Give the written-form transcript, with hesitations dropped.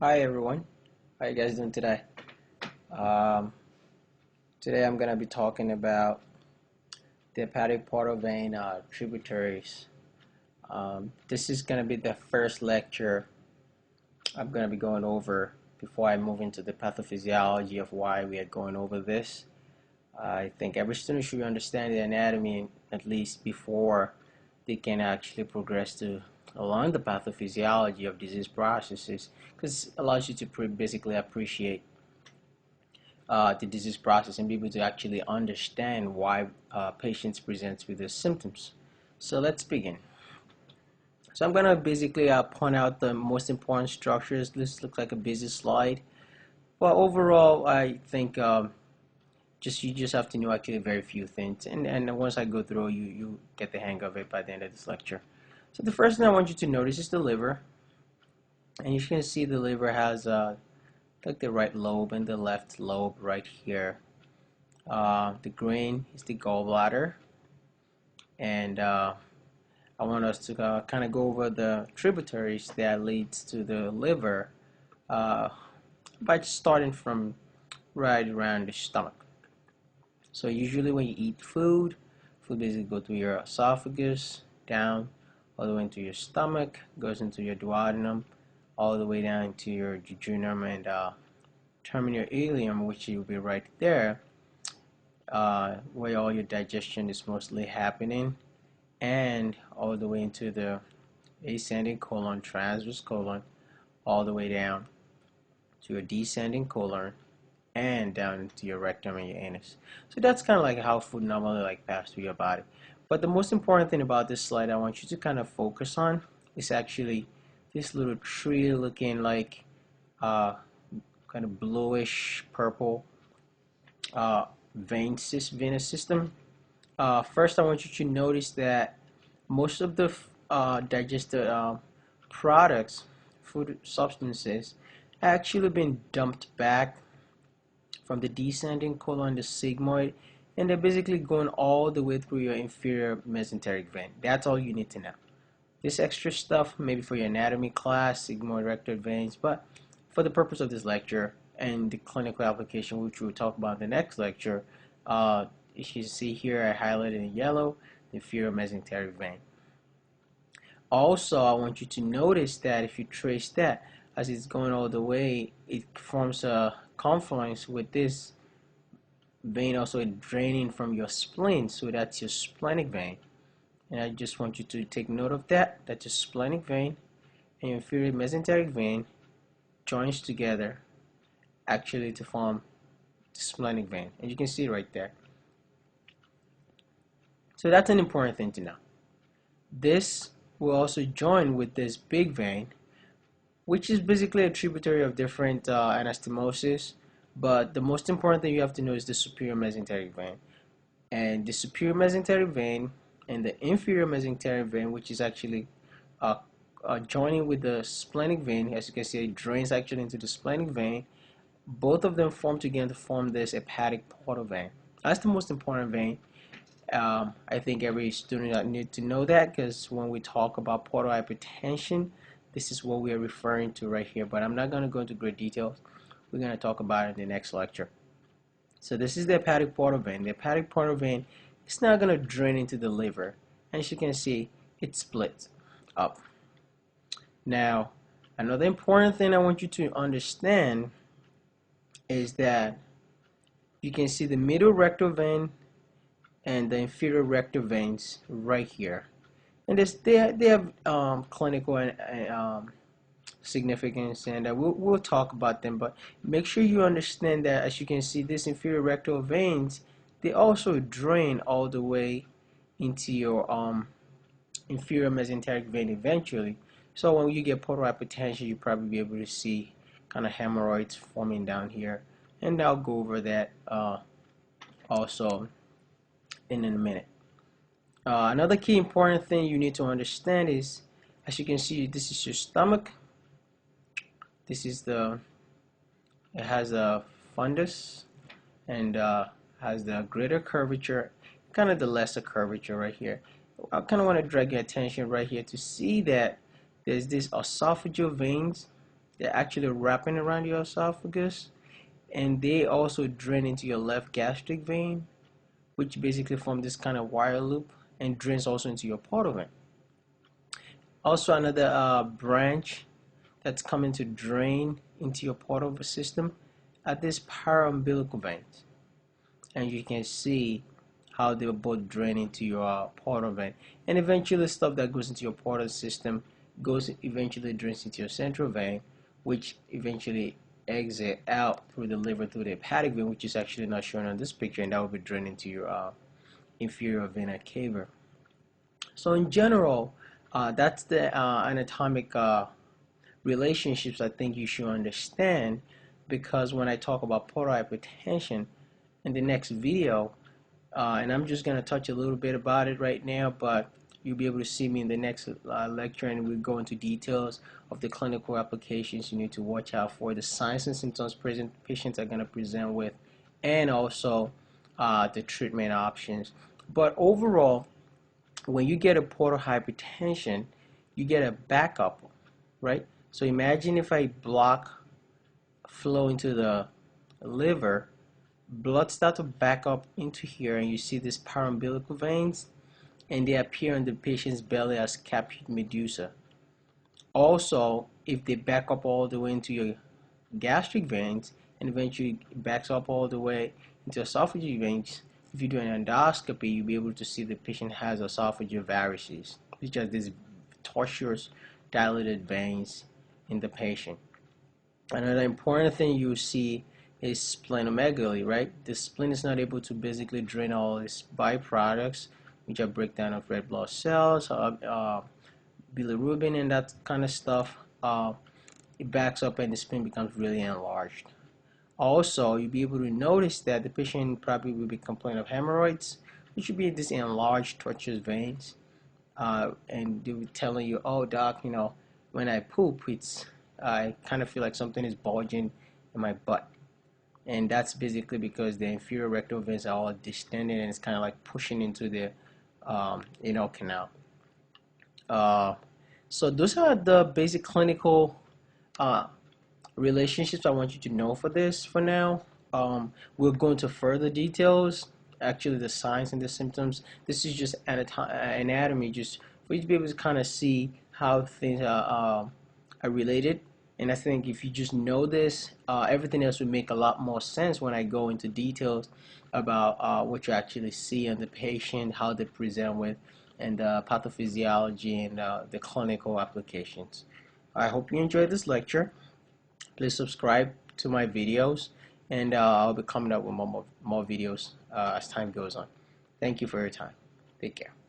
Hi everyone, how you guys doing today? Um, Today I'm gonna be talking about the hepatic portal vein tributaries. This is gonna be the first lecture I'm gonna be going over before I move into the pathophysiology of why we are going over this. I think every student should understand the anatomy at least before they can actually progress to learn the pathophysiology of disease processes, because it allows you to basically appreciate the disease process and be able to actually understand why patients present with the symptoms. So let's begin. So I'm going to basically point out the most important structures. This looks like a busy slide. But overall, I think you just have to know actually very few things. And once I go through, you get the hang of it by the end of this lecture. So the first thing I want you to notice is the liver. And you can see the liver has like the right lobe and the left lobe right here. The green is the gallbladder, and I want us to kind of go over the tributaries that leads to the liver uh, by starting from right around the stomach. So usually when you eat food basically go through your esophagus, down, all the way into your stomach, goes into your duodenum, all the way down to your jejunum and terminal ileum, which will be right there, where all your digestion is mostly happening, and all the way into the ascending colon, transverse colon, all the way down to your descending colon, and down to your rectum and your anus. So that's kind of like how food normally like passes through your body. But the most important thing about this slide I want you to kind of focus on is actually this little tree looking like uh, kind of bluish purple venous system. First, I want you to notice that most of the digested products, food substances, actually been dumped back from the descending colon, the sigmoid, and they're basically going all the way through your inferior mesenteric vein. That's all you need to know. This extra stuff, maybe for your anatomy class, sigmoid rectal veins, but for the purpose of this lecture and the clinical application, which we'll talk about in the next lecture, you can see here I highlighted in yellow the inferior mesenteric vein. Also, I want you to notice that if you trace that as it's going all the way, it forms a confluence with this vein also draining from your spleen, so that's your splenic vein. And I just want you to take note of that, that your splenic vein and your inferior mesenteric vein joins together actually to form the splenic vein. And you can see it right there. So that's an important thing to know. This will also join with this big vein, which is basically a tributary of different anastomosis. But the most important thing you have to know is the superior mesenteric vein. And the superior mesenteric vein and the inferior mesenteric vein, which is actually uh, joining with the splenic vein, as you can see, it drains actually into the splenic vein. Both of them form together to form this hepatic portal vein. That's the most important vein. I think every student needs to know that, because when we talk about portal hypertension, this is what we are referring to right here. But I'm not going to go into great details. We're going to talk about it in the next lecture. So this is the hepatic portal vein. The hepatic portal vein is now going to drain into the liver. And as you can see, it splits up. Now, another important thing I want you to understand is that you can see the middle rectal vein and the inferior rectal veins right here. And they have clinical and significance, and we'll talk about them, but make sure you understand that, as you can see, these inferior rectal veins, they also drain all the way into your inferior mesenteric vein eventually. So when you get portal hypertension, you probably be able to see kind of hemorrhoids forming down here, and I'll go over that also in a minute. Another key important thing you need to understand is, as you can see, this is your stomach. This is it has a fundus and has the greater curvature, kind of the lesser curvature right here. I kind of want to drag your attention right here to see that there's this esophageal veins They're actually wrapping around your esophagus, and they also drain into your left gastric vein, which basically form this kind of wire loop and drains also into your portal vein. Also, another branch that's coming to drain into your portal system are these paraumbilical veins, and you can see how they both drain into your portal vein, and eventually stuff that goes into your portal system goes eventually drains into your central vein, which eventually exit out through the liver through the hepatic vein, which is actually not shown on this picture, and that will be draining into your inferior vena cava. So in general, that's the anatomic relationships I think you should understand, because when I talk about portal hypertension in the next video, and I'm just going to touch a little bit about it right now, but you'll be able to see me in the next lecture, and we'll go into details of the clinical applications you need to watch out for, the signs and symptoms patients are going to present with, and also the treatment options. But overall, when you get a portal hypertension, you get a backup, right? So imagine if I block flow into the liver, blood start to back up into here, and you see these paraumbilical veins, and they appear on the patient's belly as caput medusa. Also, if they back up all the way into your gastric veins and eventually backs up all the way into esophageal veins, if you do an endoscopy, you'll be able to see the patient has esophageal varices, which are these tortuous dilated veins in the patient. Another important thing you see is splenomegaly, right? The spleen is not able to basically drain all its byproducts, which are breakdown of red blood cells, bilirubin, and that kind of stuff. It backs up and the spleen becomes really enlarged. Also, you'll be able to notice that the patient probably will be complaining of hemorrhoids, which would be these enlarged tortuous veins. And they will be telling you, oh doc, when I poop, I kind of feel like something is bulging in my butt. And that's basically because the inferior rectal veins are all distended, and it's kind of like pushing into the anal canal. So those are the basic clinical relationships I want you to know for this for now. We'll go into further details, actually the signs and the symptoms. This is just anatomy, just for you to be able to kind of see how things are related. And I think if you just know this, everything else will make a lot more sense when I go into details about what you actually see in the patient, how they present with, and pathophysiology and the clinical applications. I hope you enjoyed this lecture. Please subscribe to my videos, and I'll be coming up with more videos as time goes on. Thank you for your time. Take care.